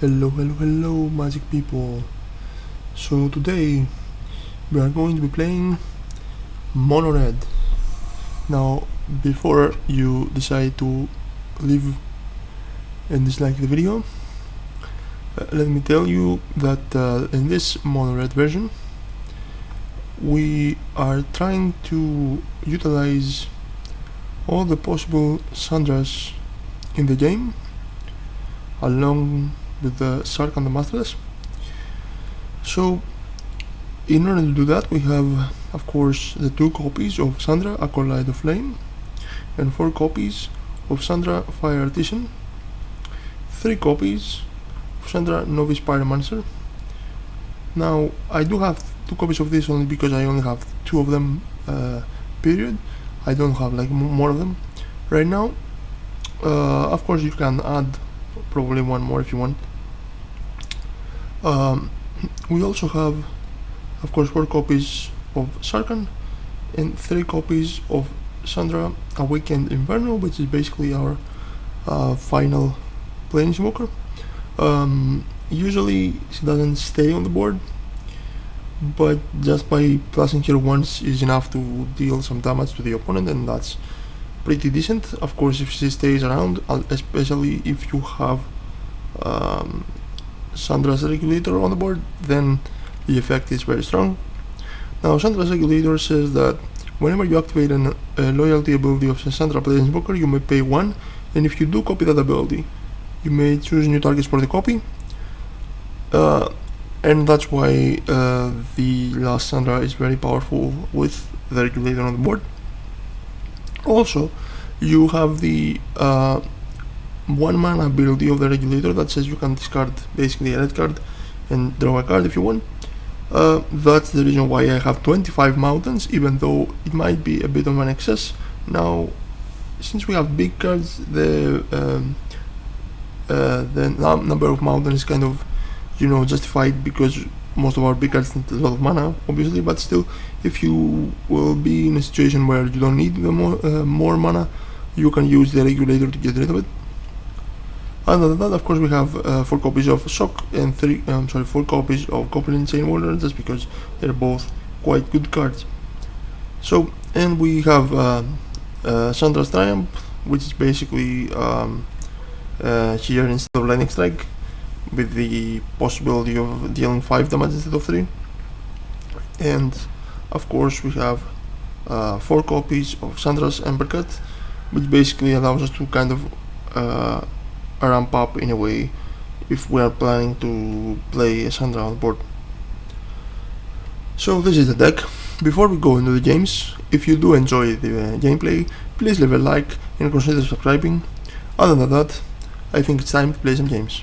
Hello, magic people. So today we are going to be playing Mono Red. Now, before you decide to leave and dislike the video, let me tell you that in this Mono Red version we are trying to utilize all the possible Chandras in the game, along with the Shark and the Masterless. So, in order to do that, we have, of course, the 2 copies of Chandra, Acolyte of Flame, and 4 copies of Chandra, Fire Artisan, 3 copies of Chandra, Novice Pyromancer. Now, I do have 2 copies of this only because I only have 2 of them, period. I don't have like more of them right now. Of course, you can add probably 1 more if you want. We also have, of course, 4 copies of Sarkhan and 3 copies of Chandra Awakened Inferno, which is basically our final Planeswalker. Usually she doesn't stay on the board, but just by placing her once is enough to deal some damage to the opponent, and that's pretty decent. Of course, if she stays around, especially if you have Chandra's Regulator on the board, then the effect is very strong. Now, Chandra's Regulator says that whenever you activate a loyalty ability of a Chandra Planeswalker, you may pay 1, and if you do copy that ability, you may choose new targets for the copy. And that's why the last Chandra is very powerful with the Regulator on the board. Also, you have the 1 mana ability of the Regulator that says you can discard basically a red card and draw a card if you want. That's the reason why I have 25 mountains, even though it might be a bit of an excess. Now, since we have big cards, the number of mountains is kind of, justified, because most of our big cards need a lot of mana, obviously, but still, if you will be in a situation where you don't need the more mana, you can use the Regulator to get rid of it. Other than that, of course, we have 4 copies of Shock and 4 copies of Goblin Chain Warrior, just because they're both quite good cards. So, and we have Chandra's Triumph, which is basically here instead of Lightning Strike, with the possibility of dealing 5 damage instead of 3. And of course, we have 4 copies of Chandra's Embercut, which basically allows us to kind of ramp up in a way if we are planning to play a Chandra on board. So this is the deck. Before we go into the games, if you do enjoy the gameplay, please leave a like and consider subscribing. Other than that, I think it's time to play some games.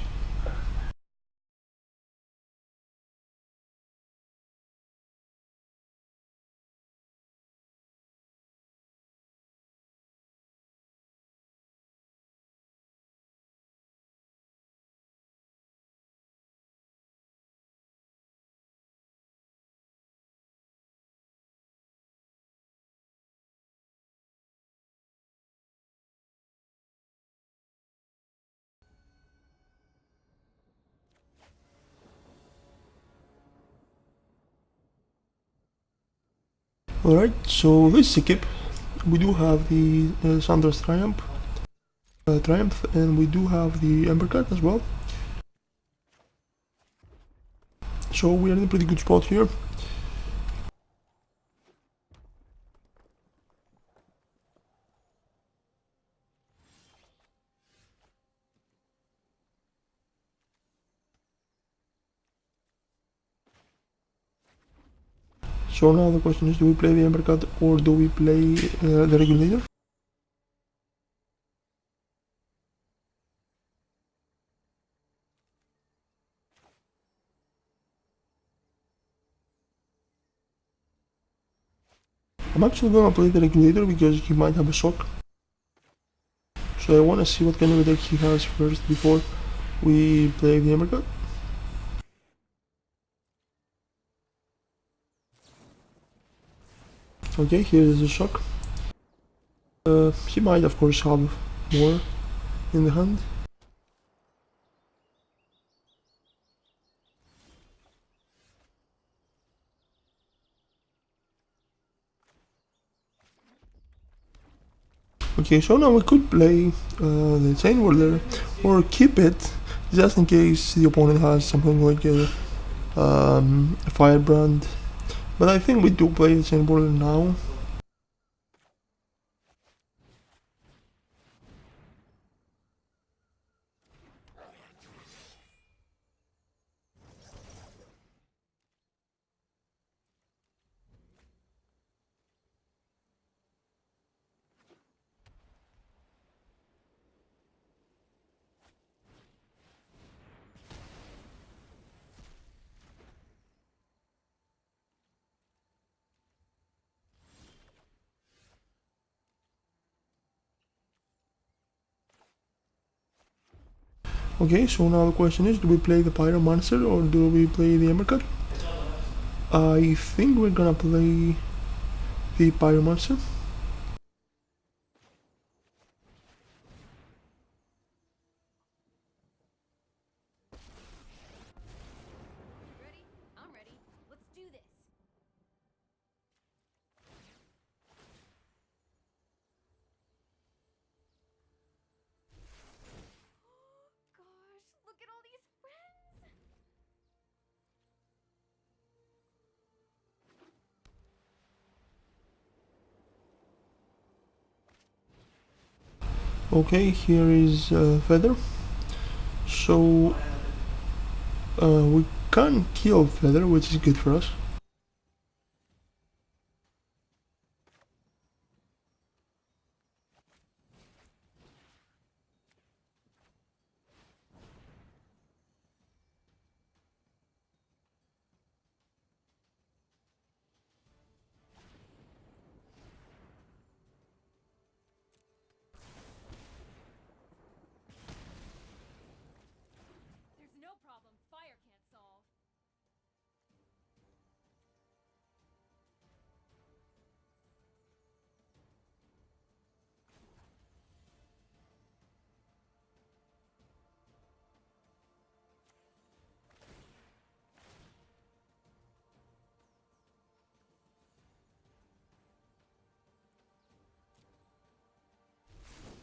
Alright, so this is a kip. We do have the Chandra's Triumph, and we do have the Embercut as well. So we are in a pretty good spot here. So now the question is, do we play the Embercut or do we play the Regulator? I'm actually gonna play the Regulator because he might have a Shock. So I wanna see what kind of a deck he has first before we play the Embercut. Okay, here is the Shock. He might of course have more in the hand. Okay, so now we could play the Chain Whirler or keep it just in case the opponent has something like a Firebrand. But I think we do play the Chain Whirler now. Okay, so now the question is, do we play the Pyromancer or do we play the Embercut? I think we're gonna play the Pyromancer. Ready? I'm ready. Let's do this. Gosh, look at all these friends. Okay, here is Feather. So we can kill Feather, which is good for us. There's no problem fire can't solve.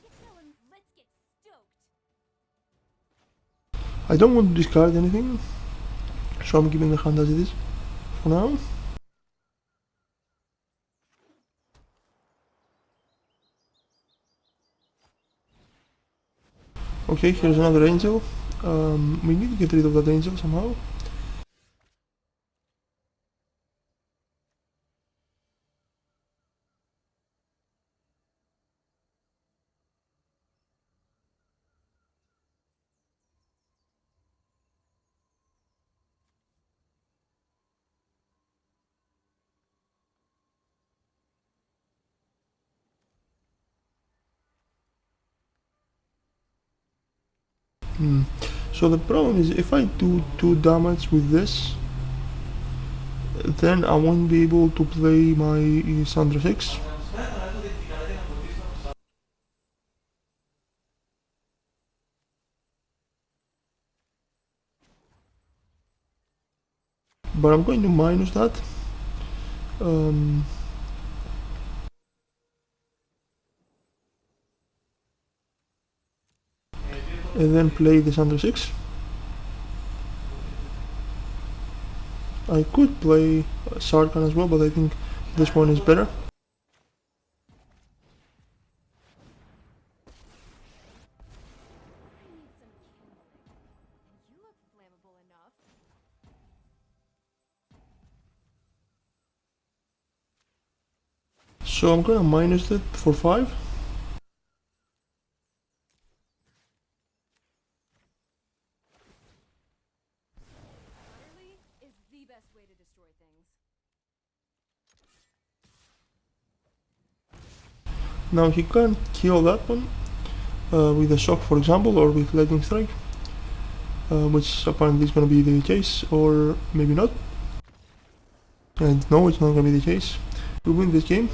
Get going. Let's get stoked. I don't want to discard anything, so I'm keeping the hand as it is for now. Okay, here's another angel. We need to get rid of that angel somehow. So the problem is, if I do 2 damage with this, then I won't be able to play my Chandra 6. But I'm going to minus that. Um, and then play the Chandra 6. I could play Sarkhan as well, but I think this one is better. I need some kindling. And you look flammable enough. So I'm gonna minus it for 5. Utterly is the best way to destroy things. Now he can't kill that one with a shock, for example, or with lightning strike, which apparently is gonna be the case, or maybe not. And no, it's not gonna be the case. We win this game.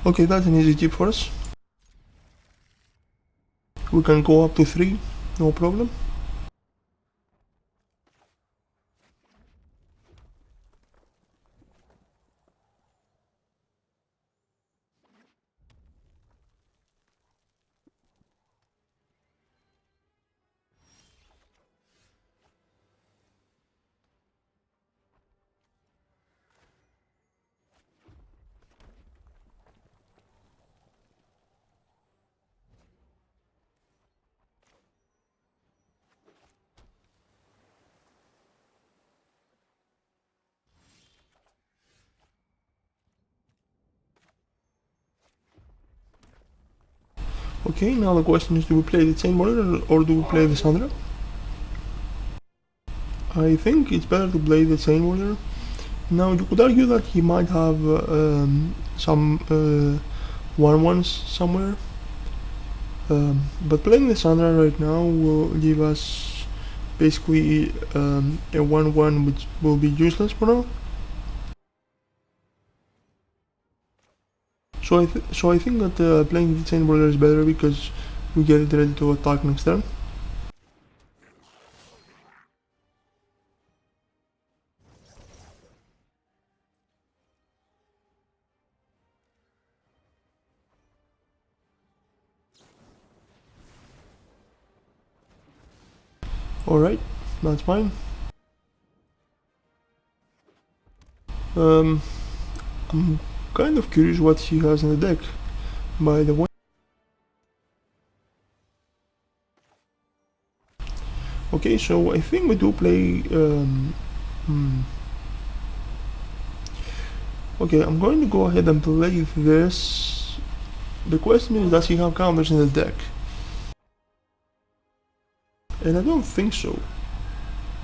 Okay, that's an easy tip for us. We can go up to 3, no problem. Okay, now the question is, do we play the chain monitor or do we play the Chandra? I think it's better to play the chain monitor. Now you could argue that he might have some 1-1s somewhere, but playing the Chandra right now will give us basically a 1-1 which will be useless for now. So I think that playing the chain monitor is better because we get it ready to attack next turn. Alright, that's fine. I'm kind of curious what he has in the deck, by the way. Okay, so I think we do play... Okay, I'm going to go ahead and play this. The question is, does he have counters in the deck? And I don't think so.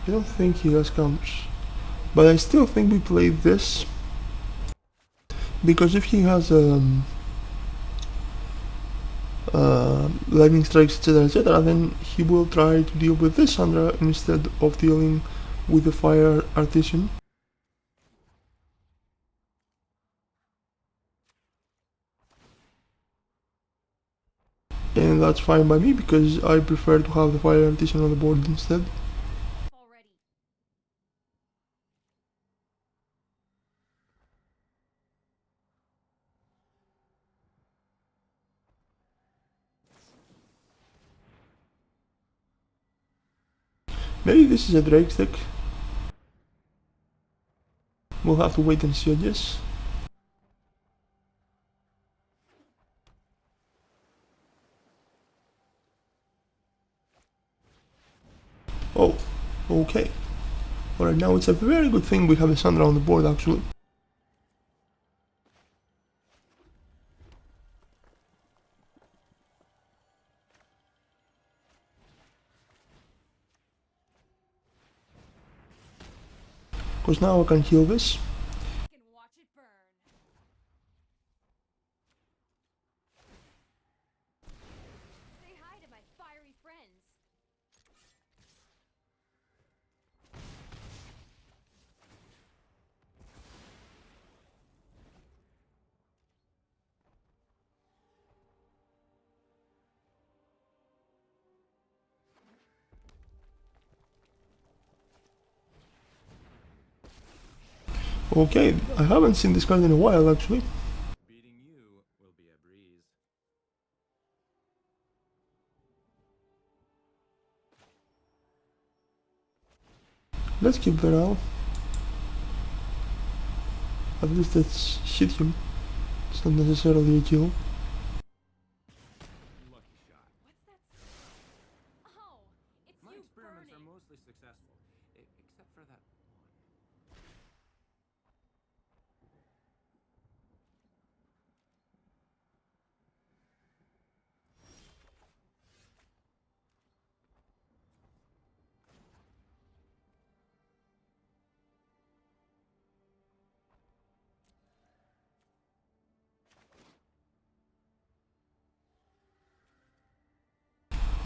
I don't think he has counters. But I still think we play this, because if he has lightning strikes, etc., then he will try to deal with this Chandra instead of dealing with the fire artisan. And that's fine by me, because I prefer to have the fire artisan on the board instead. Already. Maybe this is a DeckTeck. We'll have to wait and see, I guess. Oh, okay. Alright, now it's a very good thing we have a Chandra on the board, actually. Because now I can heal this. I can watch it burn. Say hi to my fiery friends. Okay, I haven't seen this card in a while, actually. Beating you will be a breeze. Let's keep Viral. At least let's hit him. It's not necessarily a kill. Lucky shot. What's that? Oh, it's My you experiments are burning. mostly successful, except for that one.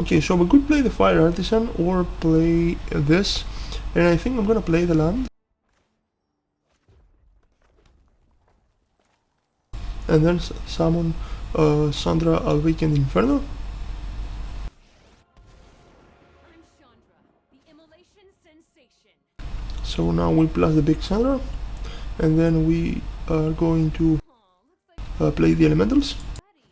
Okay, so we could play the Fire Artisan or play this, and I think I'm gonna play the land. and then summon Chandra Awakened Inferno. I'm Chandra, the immolation sensation. So now we plus the big Chandra, and then we are going to Aw, looks like play the elementals. ready.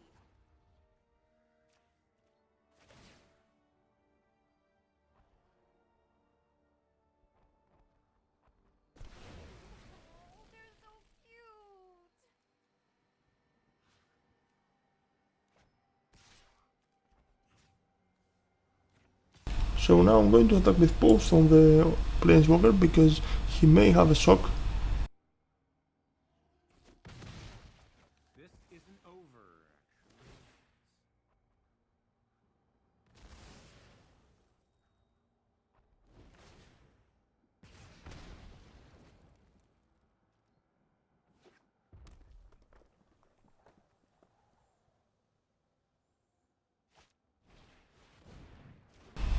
Oh, they're so cute. So now I'm going to attack with Pulse on the Planeswalker because he may have a shock. This isn't over,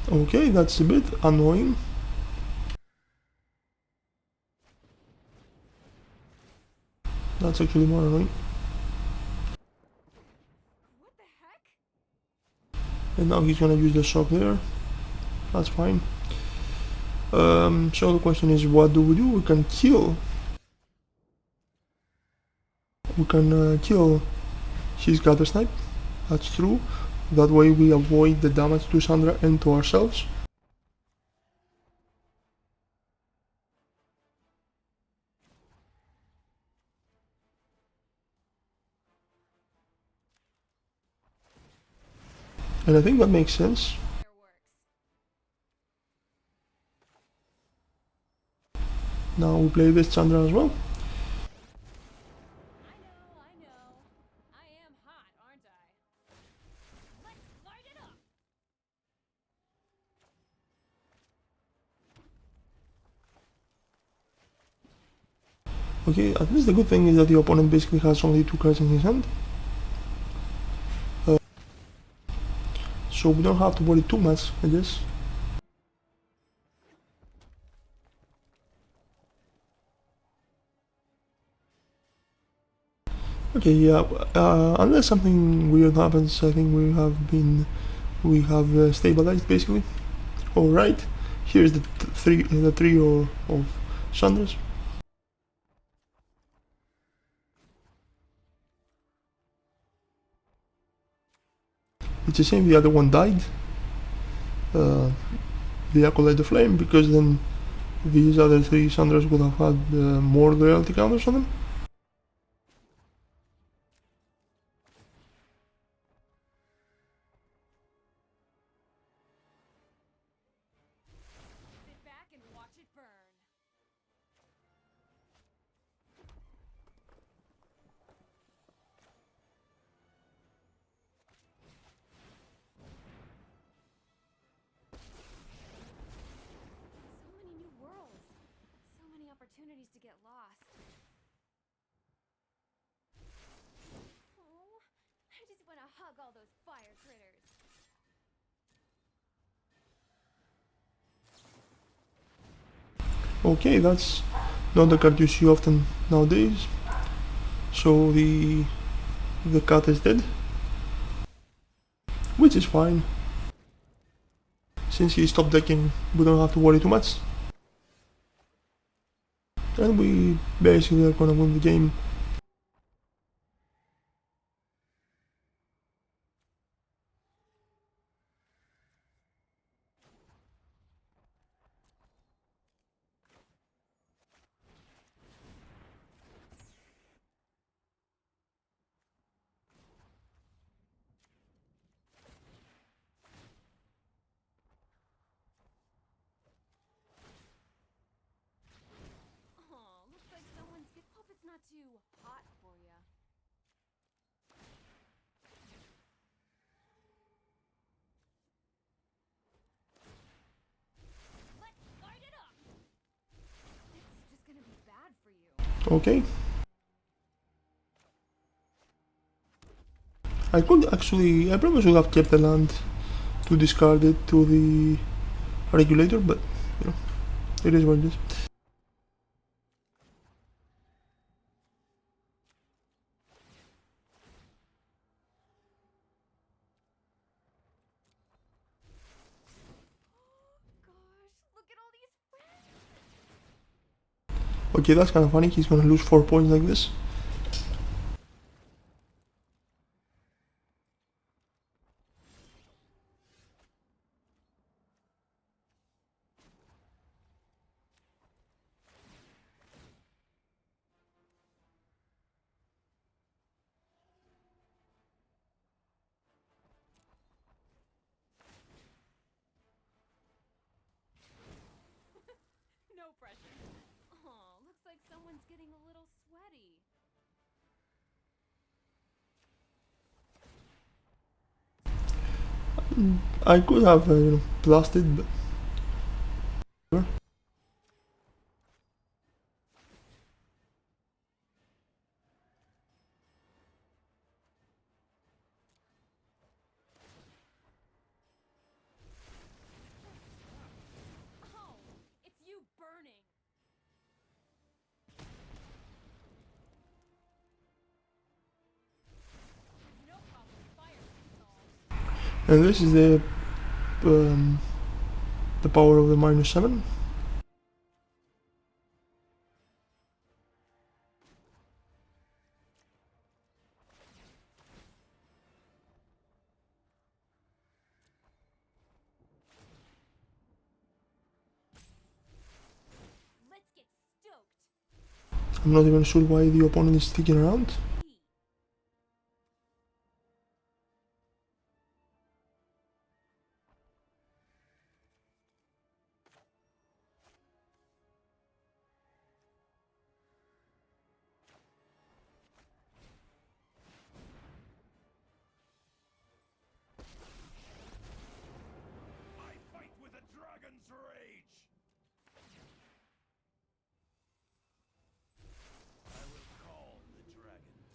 actually. Okay, that's a bit annoying. That's actually more annoying. What the heck? And now he's gonna use the shock there. That's fine. So the question is, what do? We can kill. We can kill his Gather Snipe. That's true. That way we avoid the damage to Chandra and to ourselves. And I think that makes sense. Fireworks. Now we play with Chandra as well. I know. I am hot, aren't I? Let's light it up. Okay, at least the good thing is that the opponent basically has only 2 cards in his hand. So we don't have to worry too much, I guess. Okay, yeah, unless something weird happens, I think we have stabilized basically. Alright, here's the trio of Chandras. It's a shame the other one died, the Acolyte of Flame, because then these other 3 Chandras would have had more loyalty counters on them. Sit back and watch it burn. So many new worlds. So many opportunities to get lost. Oh, I just want to hug all those fire critters. Okay, that's not a card you see often nowadays. So the cat is dead, which is fine. Since he stopped decking, we don't have to worry too much. And we basically are gonna win the game. Oh, looks like someone's good. Hope it's not too hot for you. Let's light it up. This is just gonna be bad for you. Okay. I probably should have kept the land to discard it to the Regulator, but you know, it is what it is. Okay, that's kind of funny. He's gonna lose 4 points like this. No pressure. Aw, looks like someone's getting a little sweaty. I could have, blasted, but... Oh, it's you burning. No problem with fire solved. And this is the power of the -7. Let's get stoked. I'm not even sure why the opponent is sticking around. I fight with a dragon's rage! I will call the dragons.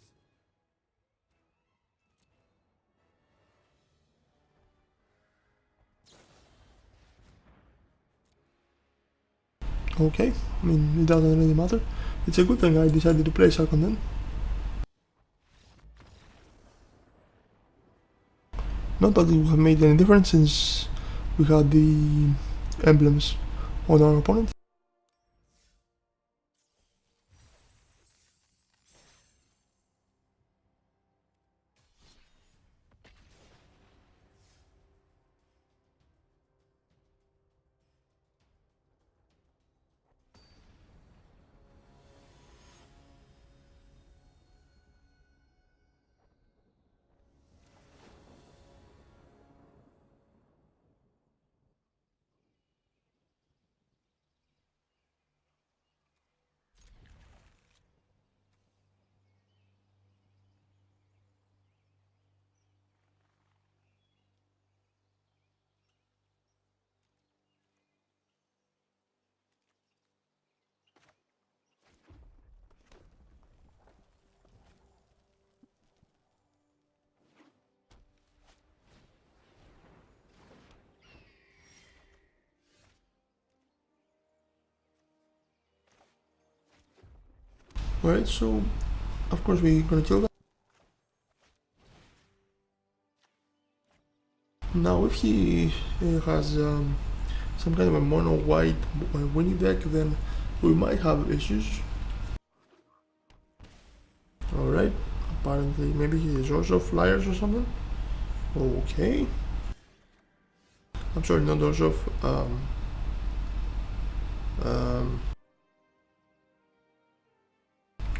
Okay, I mean, it doesn't really matter. It's a good thing I decided to play second then. Not that it would have made any difference since we had the emblems on our opponent. Alright, so of course we're gonna kill that. Now if he has some kind of a mono white winning deck, then we might have issues. Alright, apparently maybe he is also flyers or something. Okay. I'm sorry, not also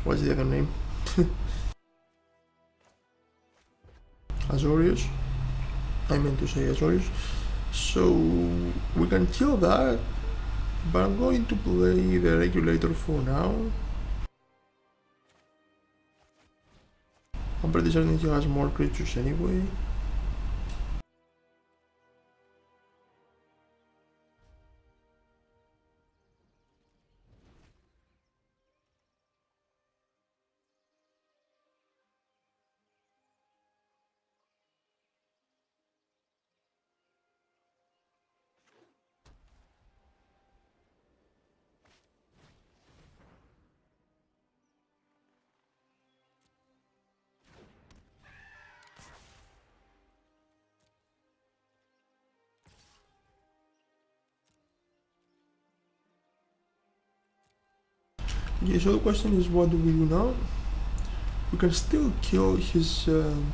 what's the other name? Azorius. I meant to say Azorius. So we can kill that, but I'm going to play the Regulator for now. I'm pretty certain he has more creatures anyway. Okay, so the question is, what do we do now? We can still kill his and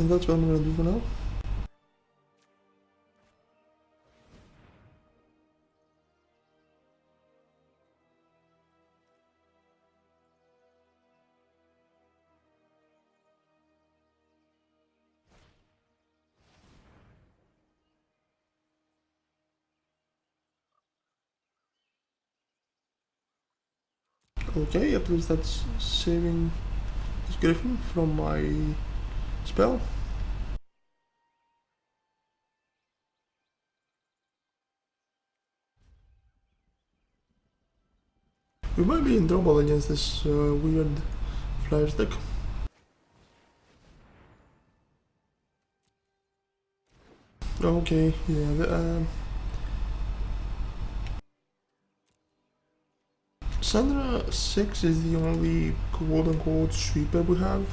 that's what I'm gonna do for now. Okay, at least that's saving this griffin from my spell. We might be in trouble against this weird flyer stick. Okay, yeah, Chandra 6 is the only quote-unquote sweeper we have.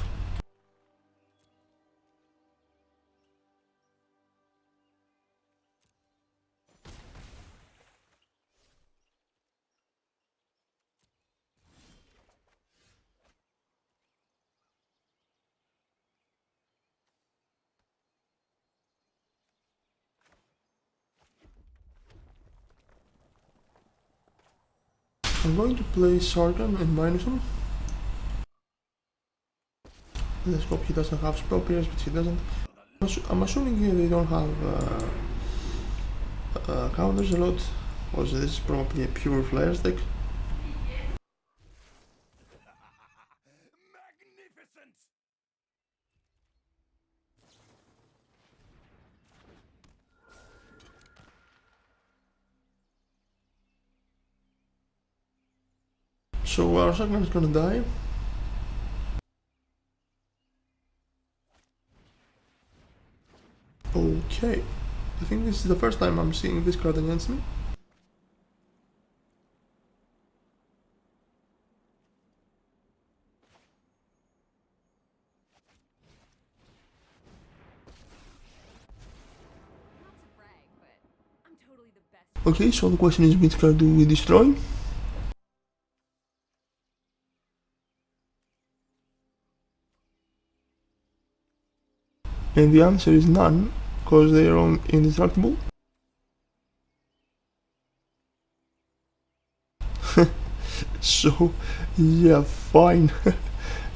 I'm going to play Sargon and minus him. Let's hope he doesn't have spell pierce, but he doesn't. I'm assuming here they don't have counters a lot. Also, this is probably a pure flare stick. Magnificent! So our Sargon is gonna die. Okay, I think this is the first time I'm seeing this card against me. Not to brag, but I'm totally the best. Okay, so the question is, which card do we destroy? And the answer is none, because they are all indestructible. So, yeah, fine.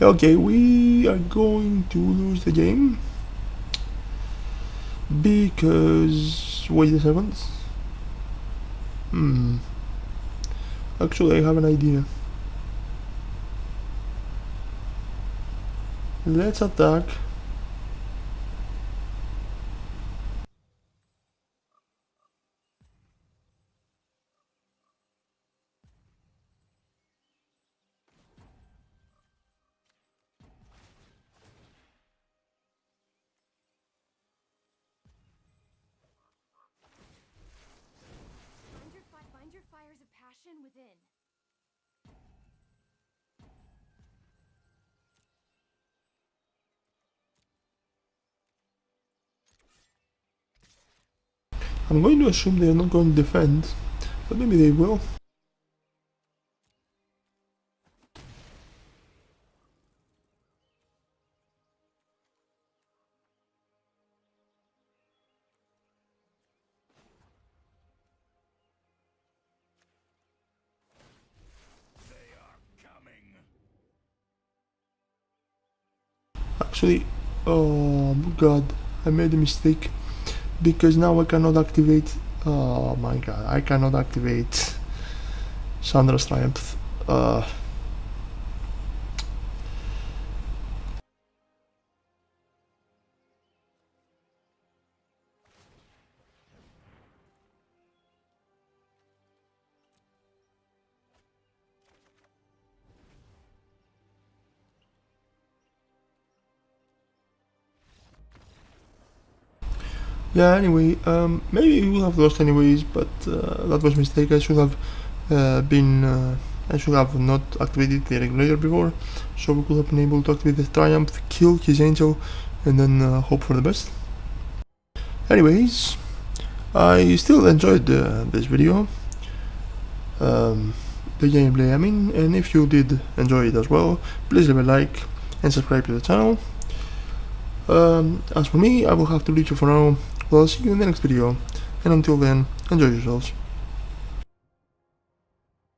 Okay, we are going to lose the game. Because... wait a second. Actually, I have an idea. Let's attack. Find your fires of passion within. I'm going to assume they are not going to defend, but maybe they will. They are coming! Actually, oh god, I made a mistake. Because now I cannot activate... oh my god, I cannot activate Chandra's Triumph. Yeah, anyway, maybe we would have lost anyways, but that was a mistake. I should have I should have not activated the regulator before, so we could have been able to activate the triumph, kill his angel, and then hope for the best. Anyways, I still enjoyed this video, the gameplay I mean, and if you did enjoy it as well, please leave a like and subscribe to the channel. As for me, I will have to leave you for now. Well, I'll see you in the next video, and until then, enjoy yourselves.